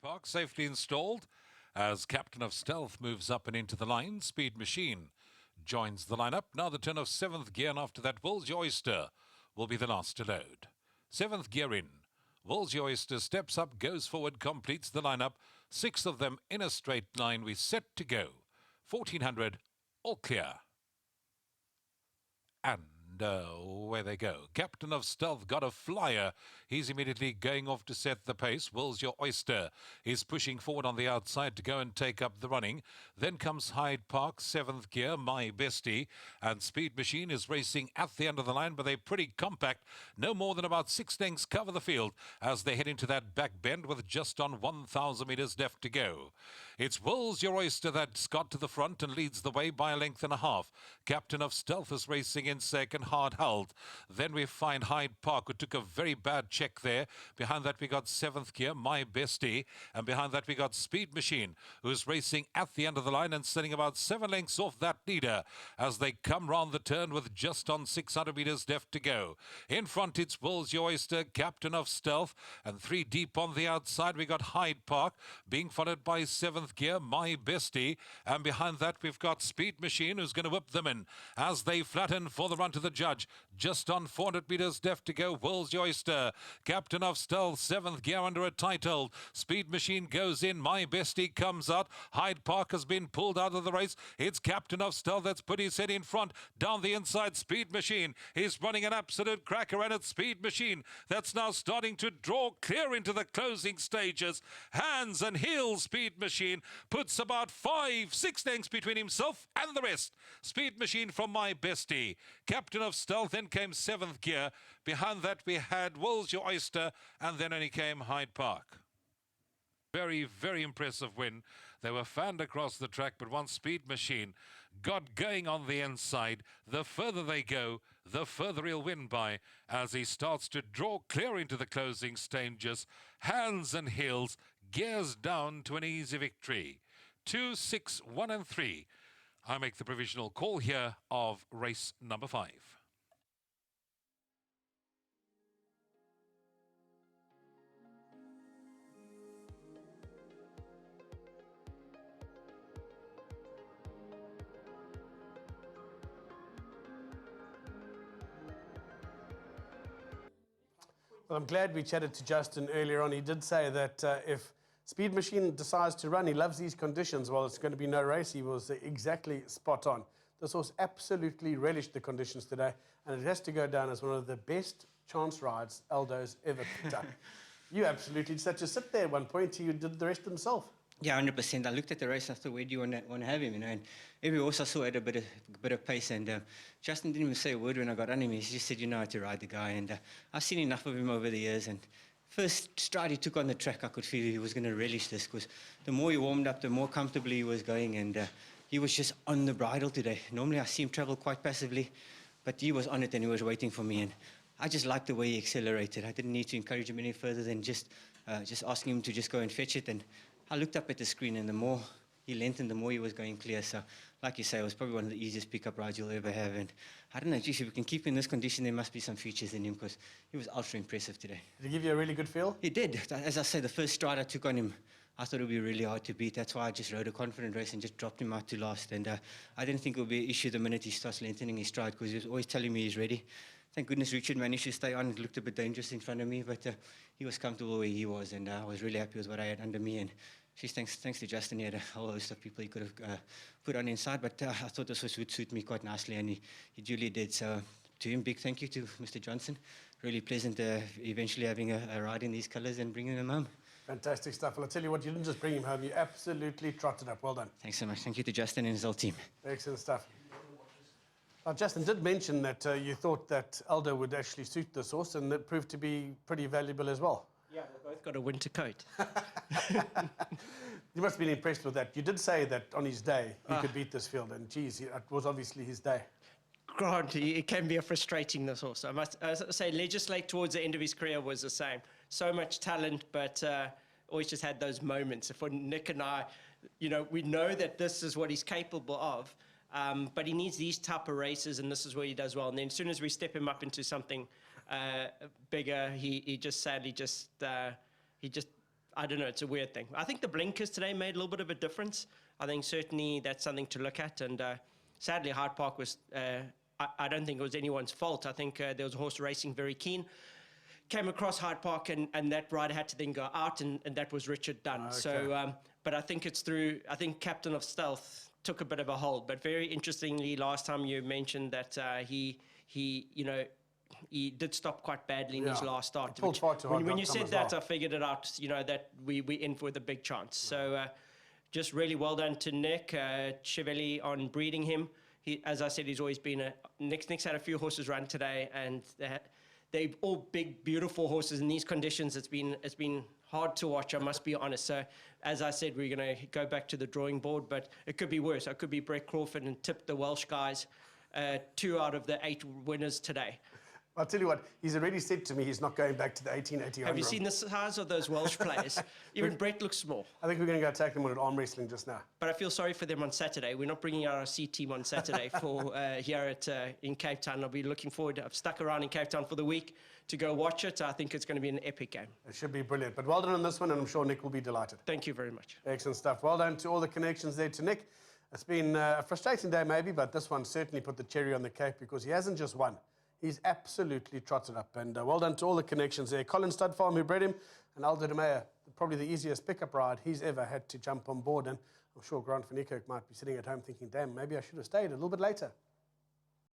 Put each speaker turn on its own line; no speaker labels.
Park safely installed as Captain of Stealth moves up and into the line. Speed Machine joins the lineup. Now the turn of 7th gear, and after that Woolsey Oyster will be the last to load. 7th gear in. Woolsey Oyster steps up, goes forward, completes the lineup. 6 of them in a straight line. We set to go. 1400, all clear. And away they go. Captain of Stealth got a flyer. He's immediately going off to set the pace. Woolsey Oyster is pushing forward on the outside to go and take up the running. Then comes Hyde Park, 7th gear, My Bestie. And Speed Machine is racing at the end of the line, but they're pretty compact. No more than about 6 lengths cover the field as they head into that back bend with just on 1,000 metres left to go. It's Woolsey Oyster that's got to the front and leads the way by a length and a half. Captain of Stealth is racing in second, hard held. Then we find Hyde Park, who took a very bad check there. Behind that we got 7th gear, My Bestie. And behind that we got Speed Machine, who's racing at the end of the line and sitting about 7 lengths off that leader as they come round the turn with just on 600 metres left to go. In front it's Woolsey Oyster, Captain of Stealth, and 3 deep on the outside we got Hyde Park, being followed by 7th gear, My Bestie. And behind that we've got Speed Machine, who's going to whip them in as they flatten for the run to the judge. Just on 400 metres left to go. Woolsey Oyster, Captain of Stealth, 7th gear under a tight hold. Speed Machine goes in. My Bestie comes out. Hyde Park has been pulled out of the race. It's Captain of Stealth that's put his head in front. Down the inside, Speed Machine is running an absolute cracker, and it's Speed Machine that's now starting to draw clear into the closing stages. Hands and heels, Speed Machine puts about 5-6 lengths between himself and the rest. Speed Machine from My Bestie. Captain of Stealth, then came 7th gear. Behind that we had Woolsey Oyster, and then only came Hyde Park. Very, very impressive win. They were fanned across the track, but once Speed Machine got going on the inside, the further they go, the further he'll win by as he starts to draw clear into the closing stages. Hands and heels, gears down to an easy victory. 2, 6, 1 and 3. I make the provisional call here of race number 5.
Well, I'm glad we chatted to Justin earlier on. He did say that if Speed Machine decides to run, he loves these conditions. Well, it's going to be no race. He was exactly spot on. This horse absolutely relished the conditions today, and it has to go down as one of the best chance rides Aldo's ever picked up. You absolutely just had to sit there at one point. He did the rest himself.
Yeah, 100%. I looked at the race. I thought, where do you want to have him? You know, and every horse I saw had a bit of pace. And Justin didn't even say a word when I got on him. He just said, you know how to ride the guy. And I've seen enough of him over the years. And first stride he took on the track, I could feel he was going to relish this, because the more he warmed up, the more comfortably he was going. And he was just on the bridle today. Normally I see him travel quite passively, but he was on it and he was waiting for me. And I just liked the way he accelerated. I didn't need to encourage him any further than just asking him to just go and fetch it. And I looked up at the screen, and the more he lengthened, the more he was going clear. So, like you say, it was probably one of the easiest pickup rides you'll ever have. And I don't know, geez, if we can keep him in this condition, there must be some features in him, because he was ultra impressive today.
Did he give you a really good feel?
He did. As I said, the first stride I took on him, I thought it would be really hard to beat. That's why I just rode a confident race and just dropped him out to last. And I didn't think it would be an issue the minute he starts lengthening his stride, because he was always telling me he's ready. Thank goodness Richard managed to stay on. It looked a bit dangerous in front of me, but he was comfortable where he was, and I was really happy with what I had under me. And thanks to Justin, he had a whole host of people he could have put on inside, but I thought this would suit me quite nicely, and he duly did. So to him, big thank you to Mr. Johnson. Really pleasant eventually having a ride in these colours and bringing them home.
Fantastic stuff. Well, I'll tell you what, you didn't just bring him home, you absolutely trotted up. Well done.
Thanks so much. Thank you to Justin and his whole team.
Excellent stuff. Justin did mention that you thought that Aldo would actually suit this horse, and that proved to be pretty valuable as well.
Yeah, they both got a winter coat.
You must have been impressed with that. You did say that on his day he could beat this field, and geez, it was obviously his day.
Grant, it can be a frustrating, this horse. I must say, Legislate towards the end of his career was the same. So much talent, but always just had those moments. For Nick and I, you know, we know that this is what he's capable of, but he needs these type of races, and this is where he does well. And then as soon as we step him up into something bigger, he just sadly I don't know, it's a weird thing. I think the blinkers today made a little bit of a difference. I think certainly that's something to look at. And sadly, Hyde Park was, I don't think it was anyone's fault. I think there was a horse racing very keen. Came across Hyde Park and that rider had to then go out and that was Richard Dunn.
Okay.
So, but I think it's through, I think Captain of Stealth took a bit of a hold. But very interestingly, last time you mentioned that he did stop quite badly in his
Yeah.
last start.
He pulled far too hard
When
that
you
time
said
as
that,
well.
I figured it out, that we in for the big chance. So just really well done to Nick Chevelli on breeding him. He, as I said, he's always been Nick's had a few horses run today, and they're all big, beautiful horses in these conditions. It's been hard to watch, I must be honest. So, as I said, we're going to go back to the drawing board, but it could be worse. It could be Brett Crawford and tip the Welsh guys 2 out of the 8 winners today.
I'll tell you what, he's already said to me he's not going back to the 1880.
Have you seen the size of those Welsh players? Even Brett looks small.
I think we're going to go take them on at arm wrestling just now.
But I feel sorry for them on Saturday. We're not bringing out our C team on Saturday for here in Cape Town. I'll be looking forward. I've stuck around in Cape Town for the week to go watch it. I think it's going to be an epic game.
It should be brilliant. But well done on this one, and I'm sure Nick will be delighted.
Thank you very much.
Excellent stuff. Well done to all the connections there to Nick. It's been a frustrating day maybe, but this one certainly put the cherry on the cake because he hasn't just won. He's absolutely trotted up. And well done to all the connections there. Colin Studfarm, who bred him, and Aldo de Meyer, probably the easiest pickup ride he's ever had to jump on board. And I'm sure Grant van Niekerk might be sitting at home thinking, damn, maybe I should have stayed a little bit later.